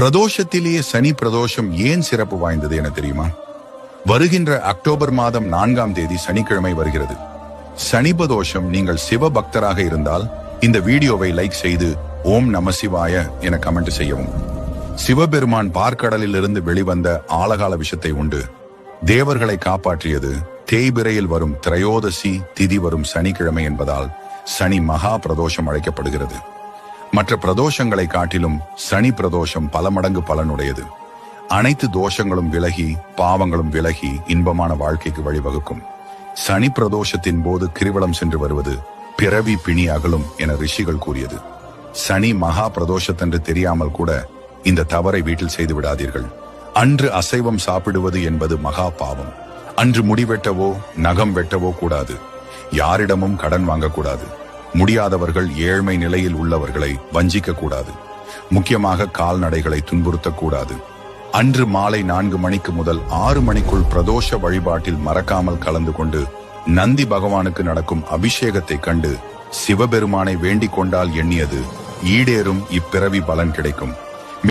பிரதோஷத்திலேயே சனி பிரதோஷம் ஏன் சிறப்பு வாய்ந்தது என தெரியுமா? வருகின்ற அக்டோபர் மாதம் 4ஆம் தேதி சனிக்கிழமை வருகிறது. சனி பிரதோஷம். நீங்கள் சிவ பக்தராக இருந்தால் இந்த வீடியோவை லைக் செய்து ஓம் நம சிவாய என கமெண்ட் செய்யவும். சிவபெருமான் பார்க்கடலில் இருந்து வெளிவந்த ஆழகால விஷத்தை உண்டு தேவர்களை காப்பாற்றியது தேய்பிரையில் வரும் திரையோதசி திதி வரும் சனிக்கிழமை என்பதால் சனி மகா பிரதோஷம் அழைக்கப்படுகிறது. மற்ற பிரதோஷங்களை காட்டிலும் சனி பிரதோஷம் பல மடங்கு பலனுடையது. அனைத்து தோஷங்களும் விலகி பாவங்களும் விலகி இன்பமான வாழ்க்கைக்கு வழிவகுக்கும். சனி பிரதோஷத்தின் போது கிரிவலம் சென்று வருவது பிறவி பிணி அகலும் என ரிஷிகள் கூறியது. சனி மகா பிரதோஷத்தன்று தெரியாமல் கூட இந்த தவறை வீட்டில் செய்து விடாதீர்கள். அன்று அசைவம் சாப்பிடுவது என்பது மகா பாவம். அன்று முடிவெட்டவோ நகம் வெட்டவோ கூடாது. யாரிடமும் கடன் வாங்கக்கூடாது. முடியாதவர்கள் ஏழ்மை நிலையில் உள்ளவர்களை வஞ்சிக்க கூடாது. முக்கியமாக கால்நடைகளை துன்புறுத்தக்கூடாது. அன்று மாலை 4 மணிக்கு முதல் 6 மணிக்குள் பிரதோஷ வழிபாட்டில் மறக்காமல் கலந்து கொண்டு நந்தி பகவானுக்கு நடக்கும் அபிஷேகத்தை கண்டு சிவபெருமானை வேண்டிக் கொண்டால் எண்ணியது ஈடேறும். இப்பிறவி பலன் கிடைக்கும்.